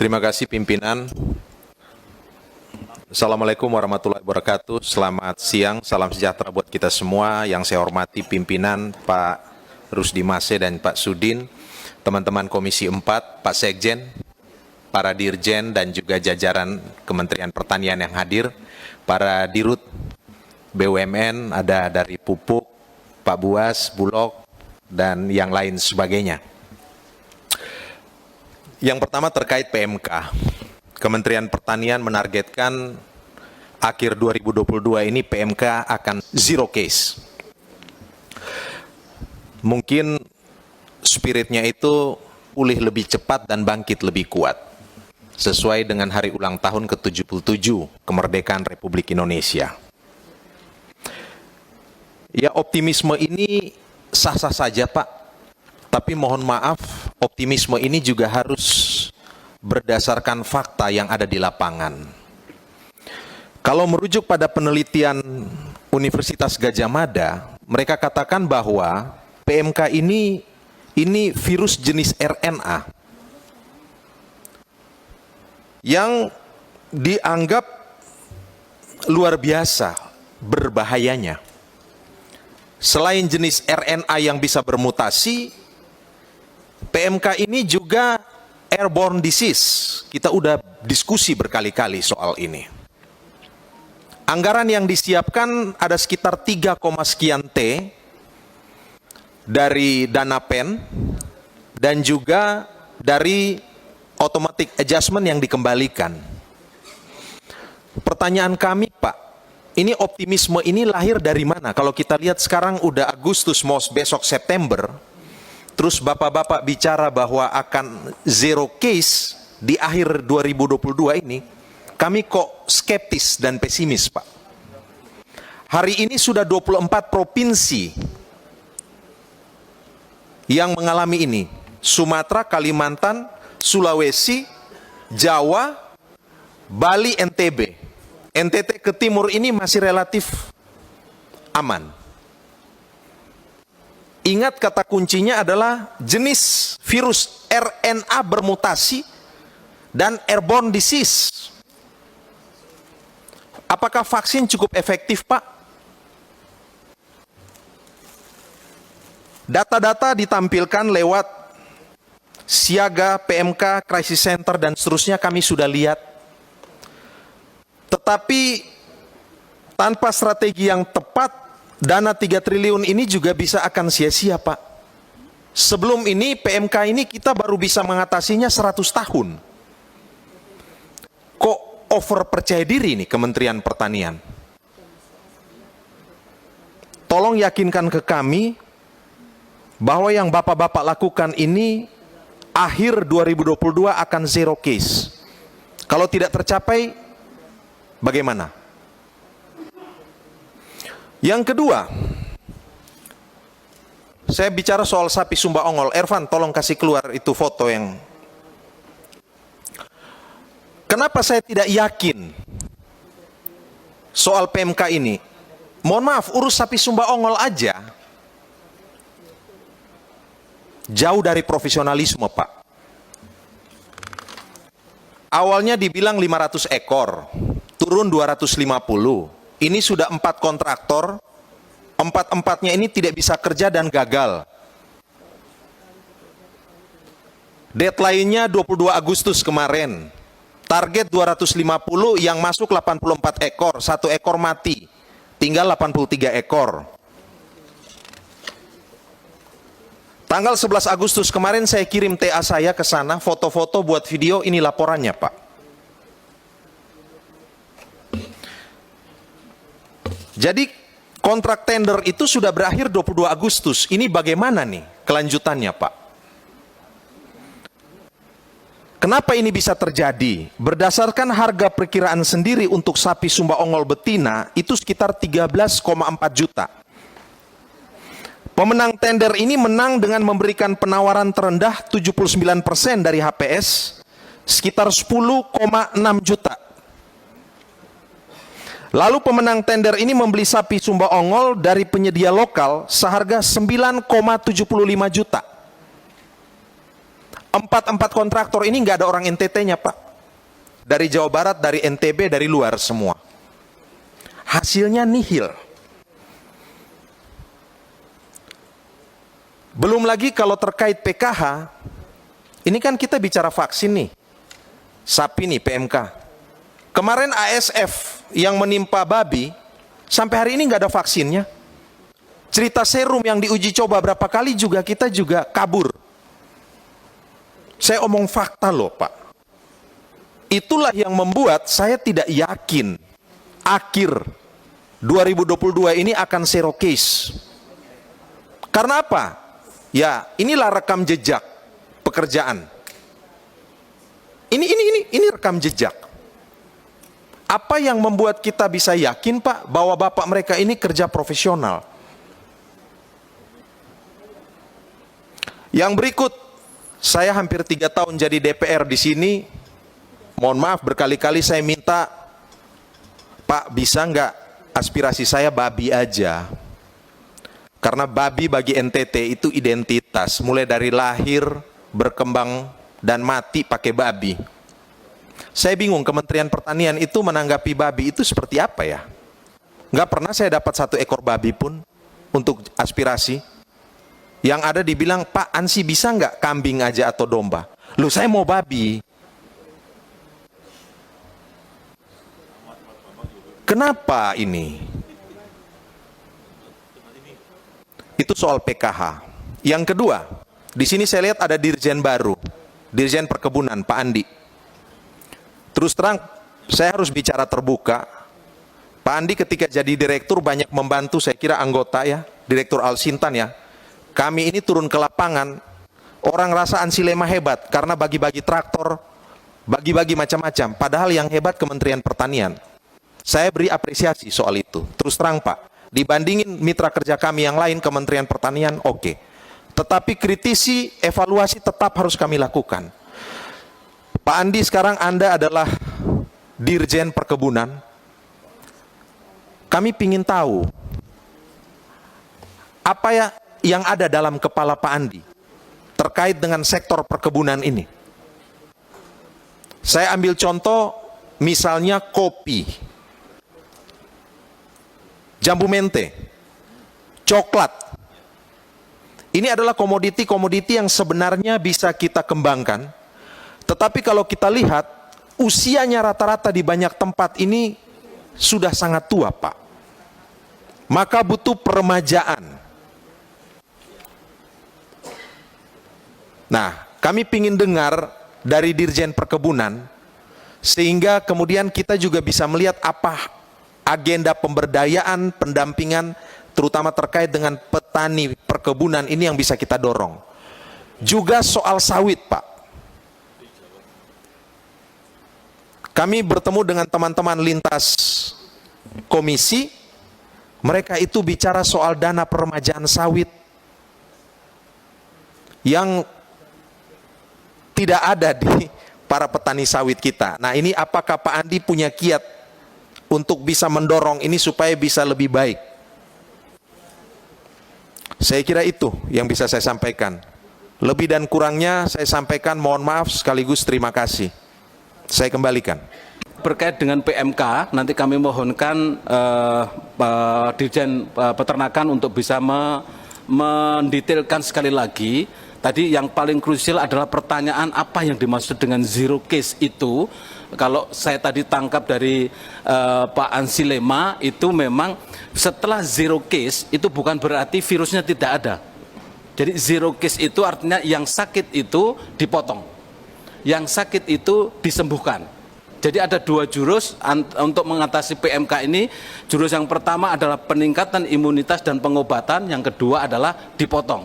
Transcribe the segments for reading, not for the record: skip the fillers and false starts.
Terima kasih pimpinan. Assalamualaikum warahmatullahi wabarakatuh. Selamat siang, salam sejahtera buat kita semua. Yang saya hormati pimpinan Pak Rusdi Mase dan Pak Sudin, teman-teman Komisi 4, Pak Sekjen, para Dirjen dan juga jajaran Kementerian Pertanian yang hadir, para Dirut BUMN, ada dari Pupuk, Pak Buas, Bulog, dan yang lain sebagainya. Yang pertama terkait PMK. Kementerian Pertanian menargetkan akhir 2022 ini PMK akan zero case. Mungkin spiritnya itu pulih lebih cepat dan bangkit lebih kuat, sesuai dengan hari ulang tahun ke-77 kemerdekaan Republik Indonesia. Ya, optimisme ini sah-sah saja, Pak. Tapi mohon maaf, optimisme ini juga harus berdasarkan fakta yang ada di lapangan. Kalau merujuk pada penelitian Universitas Gadjah Mada, mereka katakan bahwa PMK ini virus jenis RNA yang dianggap luar biasa berbahayanya. Selain jenis RNA yang bisa bermutasi, PMK ini juga airborne disease. Kita udah diskusi berkali-kali soal ini. Anggaran yang disiapkan ada sekitar 3, sekian T dari dana PEN dan juga dari automatic adjustment yang dikembalikan. Pertanyaan kami, Pak, ini optimisme ini lahir dari mana? Kalau kita lihat sekarang udah Agustus, mau besok September, terus bapak-bapak bicara bahwa akan zero case di akhir 2022 ini, kami kok skeptis dan pesimis, Pak. Hari ini sudah 24 provinsi yang mengalami ini. Sumatera, Kalimantan, Sulawesi, Jawa, Bali, NTB. NTT ke timur ini masih relatif aman. Ingat, kata kuncinya adalah jenis virus RNA bermutasi dan airborne disease. Apakah vaksin cukup efektif, Pak? Data-data ditampilkan lewat Siaga, PMK, Crisis Center, dan seterusnya kami sudah lihat. Tetapi tanpa strategi yang tepat, dana 3 triliun ini juga bisa akan sia-sia, Pak. Sebelum ini PMK ini kita baru bisa mengatasinya 100 tahun. Kok over percaya diri nih Kementerian Pertanian? Tolong yakinkan ke kami bahwa yang bapak-bapak lakukan ini akhir 2022 akan zero case. Kalau tidak tercapai, bagaimana? Yang kedua, saya bicara soal sapi Sumba Ongol. Ervan, tolong kasih keluar itu foto yang... Kenapa saya tidak yakin soal PMK ini? Mohon maaf, urus sapi Sumba Ongol aja jauh dari profesionalisme, Pak. Awalnya dibilang 500 ekor, turun 250. Ini sudah 4 kontraktor, 4-4-nya ini tidak bisa kerja dan gagal. Deadline-nya 22 Agustus kemarin. Target 250, yang masuk 84 ekor, 1 ekor mati. Tinggal 83 ekor. Tanggal 11 Agustus kemarin saya kirim TA saya ke sana, foto-foto buat video, ini laporannya, Pak. Jadi kontrak tender itu sudah berakhir 22 Agustus. Ini bagaimana nih kelanjutannya, Pak? Kenapa ini bisa terjadi? Berdasarkan harga perkiraan sendiri untuk sapi Sumba Ongol betina itu sekitar 13,4 juta. Pemenang tender ini menang dengan memberikan penawaran terendah 79% dari HPS, sekitar 10,6 juta. Lalu pemenang tender ini membeli sapi Sumba Ongol dari penyedia lokal seharga 9,75 juta. Empat kontraktor ini nggak ada orang NTT-nya, Pak. Dari Jawa Barat, dari NTB, dari luar semua. Hasilnya nihil. Belum lagi kalau terkait PKH, ini kan kita bicara vaksin nih. SAPI nih, PMK. Kemarin ASF yang menimpa babi, sampai hari ini nggak ada vaksinnya. Cerita serum yang diuji coba berapa kali juga kita juga kabur. Saya omong fakta loh, Pak. Itulah yang membuat saya tidak yakin akhir 2022 ini akan zero case. Karena apa? Ya, inilah rekam jejak pekerjaan. Ini rekam jejak. Apa yang membuat kita bisa yakin, Pak, bahwa bapak mereka ini kerja profesional? Yang berikut, saya hampir 3 tahun jadi DPR di sini. Mohon maaf, berkali-kali saya minta, Pak, bisa nggak aspirasi saya babi aja? Karena babi bagi NTT itu identitas, mulai dari lahir, berkembang, dan mati pakai babi. Saya bingung, Kementerian Pertanian itu menanggapi babi itu seperti apa ya? Nggak pernah saya dapat 1 ekor babi pun untuk aspirasi. Yang ada dibilang, Pak Ansi bisa nggak kambing aja atau domba? Loh, saya mau babi. Kenapa ini? Itu soal PKH. Yang kedua, di sini saya lihat ada dirjen baru, Dirjen Perkebunan, Pak Andi. Terus terang, saya harus bicara terbuka. Pak Andi ketika jadi direktur banyak membantu, saya kira anggota ya, Direktur Alsintan ya. Kami ini turun ke lapangan, orang rasa Ansilema hebat karena bagi-bagi traktor, bagi-bagi macam-macam. Padahal yang hebat Kementerian Pertanian. Saya beri apresiasi soal itu. Terus terang, Pak, dibandingin mitra kerja kami yang lain, Kementerian Pertanian oke. Tetapi kritisi, evaluasi tetap harus kami lakukan. Pak Andi, sekarang Anda adalah Dirjen Perkebunan. Kami ingin tahu apa ya yang ada dalam kepala Pak Andi terkait dengan sektor perkebunan ini. Saya ambil contoh misalnya kopi, jambu mente, coklat. Ini adalah komoditi-komoditi yang sebenarnya bisa kita kembangkan. Tetapi kalau kita lihat, usianya rata-rata di banyak tempat ini sudah sangat tua, Pak. Maka butuh peremajaan. Nah, kami ingin dengar dari Dirjen Perkebunan, sehingga kemudian kita juga bisa melihat apa agenda pemberdayaan, pendampingan, terutama terkait dengan petani perkebunan ini yang bisa kita dorong. Juga soal sawit, Pak. Kami bertemu dengan teman-teman lintas komisi, mereka itu bicara soal dana peremajaan sawit yang tidak ada di para petani sawit kita. Nah, ini apakah Pak Andi punya kiat untuk bisa mendorong ini supaya bisa lebih baik? Saya kira itu yang bisa saya sampaikan. Lebih dan kurangnya saya sampaikan mohon maaf sekaligus terima kasih. Saya kembalikan. Berkait dengan PMK, nanti kami mohonkan Dirjen Peternakan untuk bisa mendetailkan sekali lagi. Tadi yang paling krusial adalah pertanyaan apa yang dimaksud dengan zero case itu. Kalau saya tadi tangkap dari Pak Ansilema, itu memang setelah zero case itu bukan berarti virusnya tidak ada. Jadi zero case itu artinya yang sakit itu dipotong, yang sakit itu disembuhkan. Jadi ada 2 jurus untuk mengatasi PMK ini. Jurus yang pertama adalah peningkatan imunitas dan pengobatan, yang kedua adalah dipotong.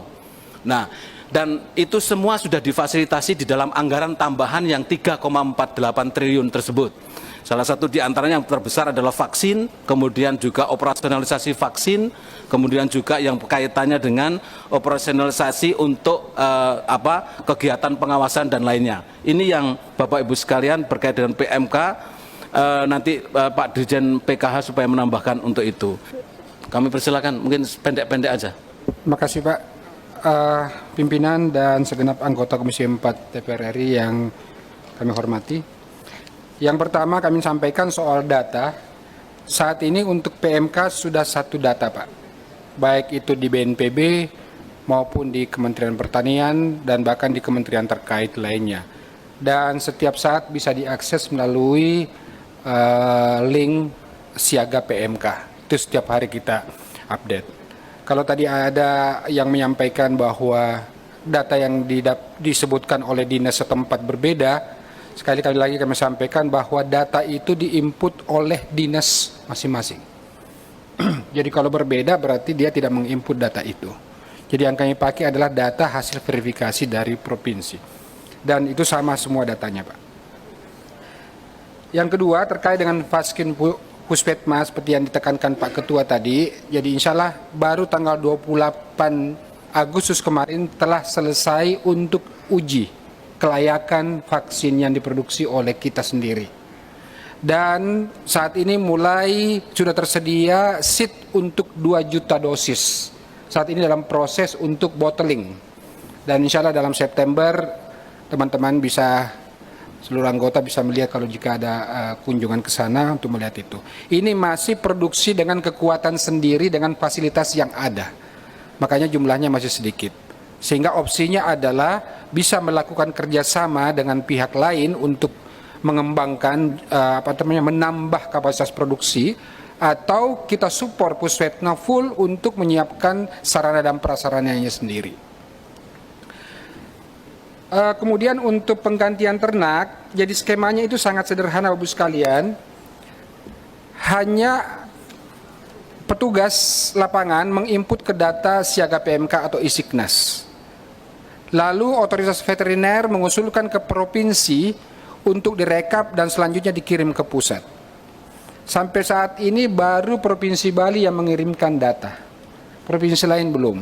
Nah, dan itu semua sudah difasilitasi di dalam anggaran tambahan yang 3,48 triliun tersebut. Salah satu di antaranya yang terbesar adalah vaksin, kemudian juga operasionalisasi vaksin, kemudian juga yang kaitannya dengan operasionalisasi untuk kegiatan pengawasan dan lainnya. Ini yang Bapak Ibu sekalian berkait dengan PMK, nanti Pak Dirjen PKH supaya menambahkan untuk itu. Kami persilakan, mungkin pendek-pendek aja. Terima kasih Pak. pimpinan dan segenap anggota Komisi 4 DPR RI yang kami hormati. Yang pertama kami sampaikan soal data. Saat ini untuk PMK sudah satu data, Pak. Baik itu di BNPB maupun di Kementerian Pertanian dan bahkan di kementerian terkait lainnya. Dan setiap saat bisa diakses melalui link Siaga PMK. Itu setiap hari kita update. Kalau tadi ada yang menyampaikan bahwa data yang disebutkan oleh dinas setempat berbeda, sekali lagi kami sampaikan bahwa data itu diinput oleh dinas masing-masing. Jadi kalau berbeda berarti dia tidak menginput data itu. Jadi yang kami pakai adalah data hasil verifikasi dari provinsi. Dan itu sama semua datanya, Pak. Yang kedua terkait dengan Vaskin Puspetmas seperti yang ditekankan Pak Ketua tadi. Jadi insya Allah baru tanggal 28 Agustus kemarin telah selesai untuk uji kelayakan vaksin yang diproduksi oleh kita sendiri. Dan saat ini mulai sudah tersedia seat untuk 2 juta dosis. Saat ini dalam proses untuk bottling. Dan insya Allah dalam September teman-teman bisa, seluruh anggota bisa melihat kalau jika ada kunjungan ke sana untuk melihat itu. Ini masih produksi dengan kekuatan sendiri dengan fasilitas yang ada. Makanya jumlahnya masih sedikit. Sehingga opsinya adalah bisa melakukan kerjasama dengan pihak lain untuk mengembangkan, menambah kapasitas produksi, atau kita support Puspetna full untuk menyiapkan sarana dan prasarananya sendiri. Kemudian untuk penggantian ternak, jadi skemanya itu sangat sederhana Bapak sekalian. Hanya petugas lapangan menginput ke data Siaga PMK atau Isiknas. Lalu otoritas veteriner mengusulkan ke provinsi untuk direkap dan selanjutnya dikirim ke pusat. Sampai saat ini baru Provinsi Bali yang mengirimkan data. Provinsi lain belum.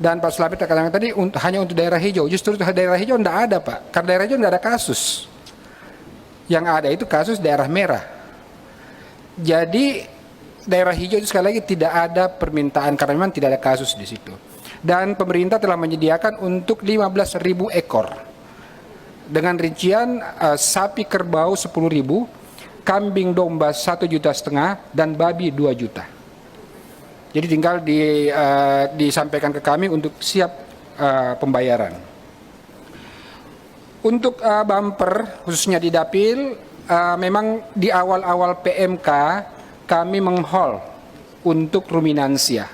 Dan Pak Slamet katakan tadi hanya untuk daerah hijau. Justru daerah hijau tidak ada, Pak. Karena daerah hijau tidak ada kasus. Yang ada itu kasus daerah merah. Jadi daerah hijau itu sekali lagi tidak ada permintaan karena memang tidak ada kasus di situ. Dan pemerintah telah menyediakan untuk 15.000 ekor. Dengan rincian sapi kerbau 10.000, kambing domba 1,5 juta dan babi 2 juta. Jadi tinggal disampaikan ke kami untuk siap pembayaran. Untuk bumper khususnya di dapil, memang di awal-awal PMK kami menghold untuk ruminansia.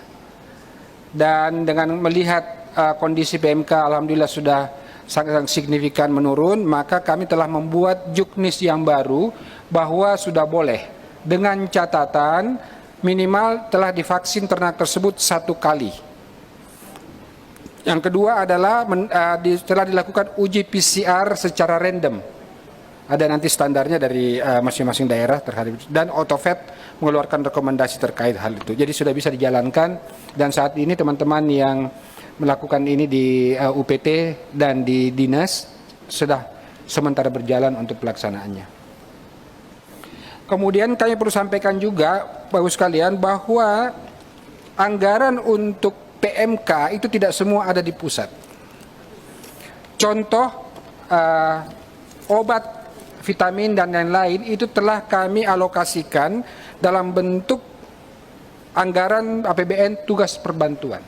Dan dengan melihat kondisi PMK alhamdulillah sudah sangat signifikan menurun, maka kami telah membuat juknis yang baru bahwa sudah boleh dengan catatan minimal telah divaksin ternak tersebut 1 kali. Yang kedua adalah telah dilakukan uji PCR secara random. Ada nanti standarnya dari masing-masing daerah terhadap itu. Dan Autovet mengeluarkan rekomendasi terkait hal itu. Jadi sudah bisa dijalankan dan saat ini teman-teman yang melakukan ini di UPT dan di dinas sudah sementara berjalan untuk pelaksanaannya. Kemudian kami perlu sampaikan juga Bapak sekalian bahwa anggaran untuk PMK itu tidak semua ada di pusat. Contoh obat, vitamin dan lain-lain itu telah kami alokasikan dalam bentuk anggaran APBN tugas perbantuan.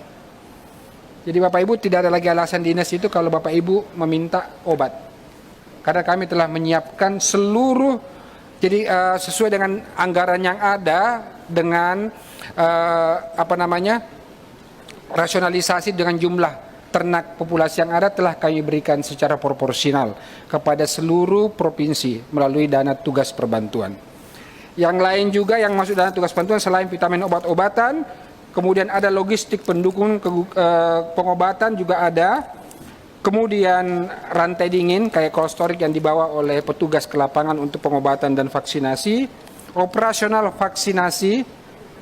Jadi Bapak Ibu tidak ada lagi alasan dinas itu kalau Bapak Ibu meminta obat. Karena kami telah menyiapkan seluruh, jadi sesuai dengan anggaran yang ada dengan rasionalisasi dengan jumlah ternak populasi yang ada telah kami berikan secara proporsional kepada seluruh provinsi melalui dana tugas perbantuan. Yang lain juga yang masuk dana tugas bantuan selain vitamin obat-obatan, kemudian ada logistik pendukung pengobatan juga ada. Kemudian rantai dingin kayak cold storage yang dibawa oleh petugas ke lapangan untuk pengobatan dan vaksinasi. Operasional vaksinasi,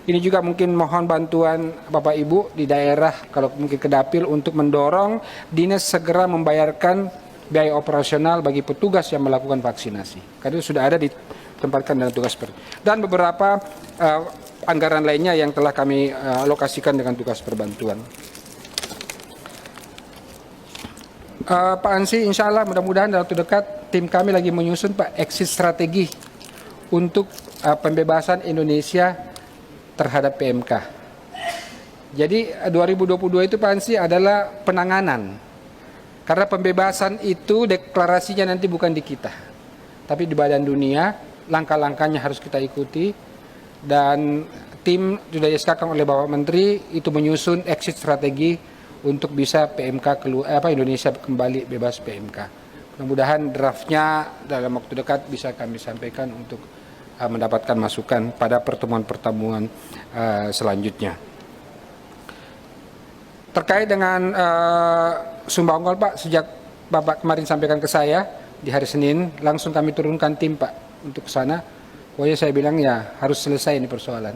ini juga mungkin mohon bantuan Bapak Ibu di daerah kalau mungkin ke dapil untuk mendorong dinas segera membayarkan biaya operasional bagi petugas yang melakukan vaksinasi. Karena itu sudah ada ditempatkan dalam tugas dan beberapa anggaran lainnya yang telah kami alokasikan dengan tugas perbantuan. Pak Ansi, insya Allah mudah-mudahan dalam waktu dekat tim kami lagi menyusun Pak exit strategi untuk pembebasan Indonesia terhadap PMK. Jadi 2022 itu Pak Ansi adalah penanganan. Karena pembebasan itu deklarasinya nanti bukan di kita, tapi di badan dunia, langkah-langkahnya harus kita ikuti. Dan tim sudah disekarkan oleh Bapak Menteri itu menyusun exit strategi untuk bisa PMK Indonesia kembali bebas PMK. Mudah-mudahan draftnya dalam waktu dekat bisa kami sampaikan untuk mendapatkan masukan pada pertemuan-pertemuan selanjutnya. Terkait dengan Sumba Ongol Pak, sejak Bapak kemarin sampaikan ke saya di hari Senin, langsung kami turunkan tim Pak untuk ke sana. Pokoknya saya bilang ya harus selesai ini persoalan.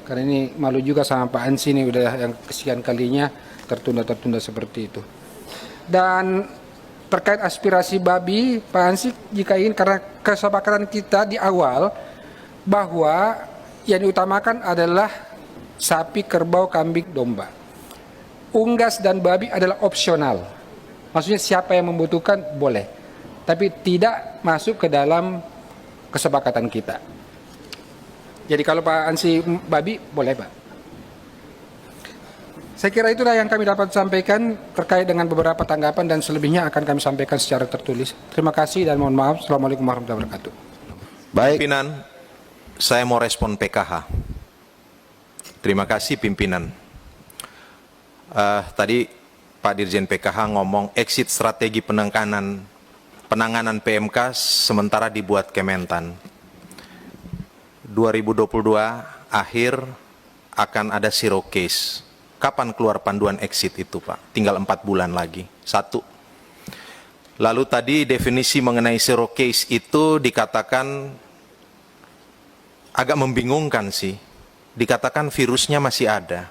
Karena ini malu juga sama Pak Ansi ini udah yang kesekian kalinya tertunda seperti itu. Dan terkait aspirasi babi, Pak Ansi jika ingin, karena kesepakatan kita di awal bahwa yang diutamakan adalah sapi, kerbau, kambing, domba. Unggas dan babi adalah opsional. Maksudnya siapa yang membutuhkan boleh, tapi tidak masuk ke dalam kesepakatan kita. Jadi kalau Pak Ansi babi boleh Pak. Saya kira itulah yang kami dapat sampaikan terkait dengan beberapa tanggapan, dan selebihnya akan kami sampaikan secara tertulis. Terima kasih dan mohon maaf. Assalamualaikum warahmatullahi wabarakatuh. Baik. Pimpinan, saya mau respon PKH. Terima kasih pimpinan. Tadi Pak Dirjen PKH ngomong exit strategi penanganan PMK sementara dibuat Kementan. 2022 akhir akan ada zero case. Kapan keluar panduan exit itu Pak? Tinggal 4 bulan lagi. 1. Lalu tadi definisi mengenai zero case itu dikatakan agak membingungkan sih. Dikatakan virusnya masih ada.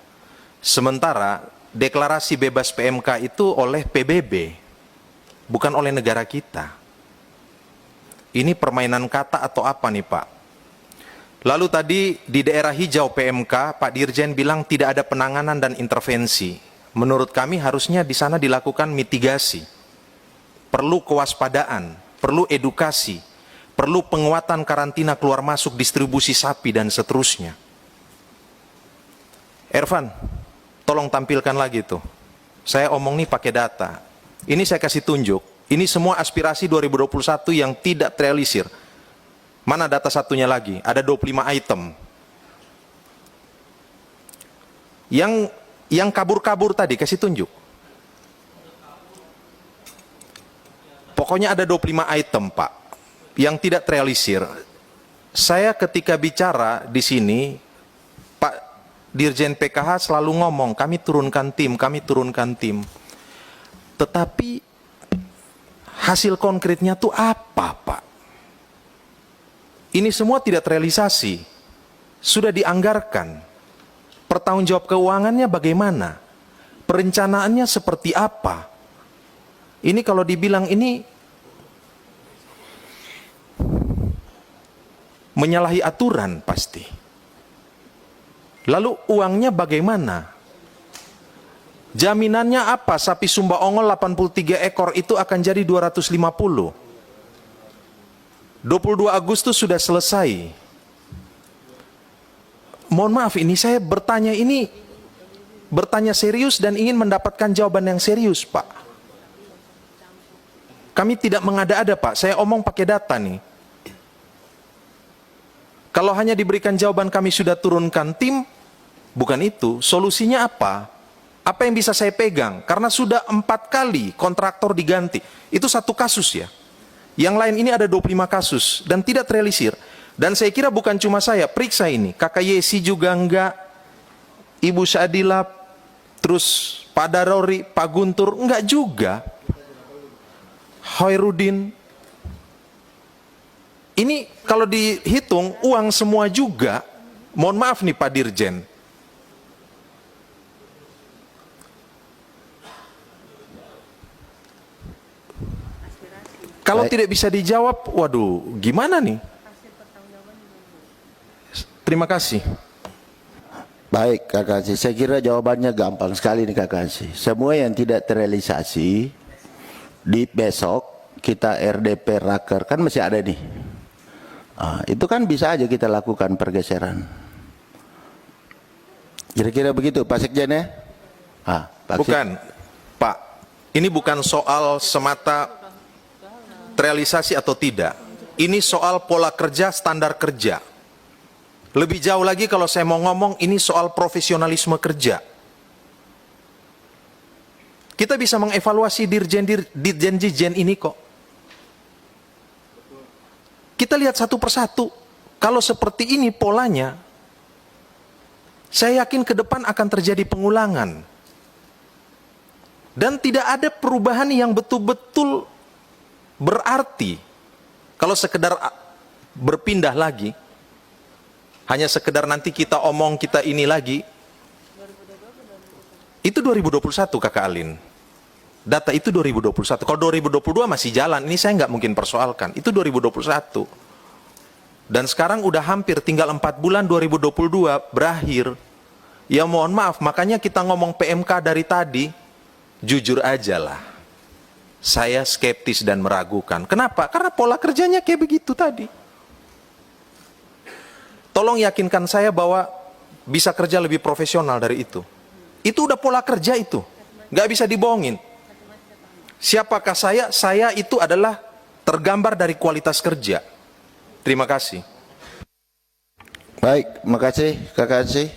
Sementara deklarasi bebas PMK itu oleh PBB, bukan oleh negara kita. Ini permainan kata atau apa nih Pak? Lalu tadi di daerah hijau PMK, Pak Dirjen bilang tidak ada penanganan dan intervensi. Menurut kami harusnya di sana dilakukan mitigasi. Perlu kewaspadaan, perlu edukasi, perlu penguatan karantina keluar masuk distribusi sapi dan seterusnya. Ervan, tolong tampilkan lagi tuh. Saya omong nih pakai data. Ini saya kasih tunjuk. Ini semua aspirasi 2021 yang tidak terrealisir. Mana data satunya lagi? Ada 25 item. Yang kabur-kabur tadi kasih tunjuk. Pokoknya ada 25 item, Pak, yang tidak terrealisir. Saya ketika bicara di sini, Dirjen PKH selalu ngomong, kami turunkan tim. Tetapi hasil konkretnya tuh apa, Pak? Ini semua tidak terrealisasi. Sudah dianggarkan. Pertanggungjawab keuangannya bagaimana? Perencanaannya seperti apa? Ini kalau dibilang ini menyalahi aturan pasti. Lalu uangnya bagaimana? Jaminannya apa? Sapi Sumba Ongol 83 ekor itu akan jadi 250. 22 Agustus sudah selesai. Mohon maaf, ini saya bertanya serius dan ingin mendapatkan jawaban yang serius, Pak. Kami tidak mengada-ada, Pak. Saya omong pakai data nih. Kalau hanya diberikan jawaban kami sudah turunkan tim, bukan itu. Solusinya apa? Apa yang bisa saya pegang? Karena sudah 4 kali kontraktor diganti. Itu satu kasus ya. Yang lain ini ada 25 kasus dan tidak terrealisir. Dan saya kira bukan cuma saya, periksa ini. Kakak Yesi juga enggak, Ibu Syadila, terus Pak Darori, Pak Guntur, enggak juga. Hoirudin. Ini kalau dihitung uang semua juga. Mohon maaf nih Pak Dirjen. Kalau tidak bisa dijawab, waduh, gimana nih? Terima kasih. Baik, Kakak Ansi. Saya kira jawabannya gampang sekali nih Kakak Ansi. Semua yang tidak terrealisasi di besok kita RDP Raker kan masih ada nih. Itu kan bisa aja kita lakukan pergeseran. Kira-kira begitu Pak Sekjen ya? Pak Bukan, Pak. Ini bukan soal semata terrealisasi atau tidak. Ini soal pola kerja, standar kerja. Lebih jauh lagi kalau saya mau ngomong, ini soal profesionalisme kerja. Kita bisa mengevaluasi dirjen-dirjen ini kok. Kita lihat satu persatu. Kalau seperti ini polanya, saya yakin ke depan akan terjadi pengulangan. Dan tidak ada perubahan yang betul-betul berarti. Kalau sekedar berpindah lagi, hanya sekedar nanti kita omong kita ini lagi, itu 2021 Kakak Alin. Data itu 2021. Kalau 2022 masih jalan, ini saya nggak mungkin persoalkan. Itu 2021. Dan sekarang udah hampir tinggal 4 bulan 2022 berakhir. Ya mohon maaf, makanya kita ngomong PMK dari tadi, jujur aja lah. Saya skeptis dan meragukan. Kenapa? Karena pola kerjanya kayak begitu tadi. Tolong yakinkan saya bahwa bisa kerja lebih profesional dari itu. Itu udah pola kerja itu. Nggak bisa dibohongin. Siapakah saya? Saya itu adalah tergambar dari kualitas kerja. Terima kasih. Baik, makasih Kakak Aceh.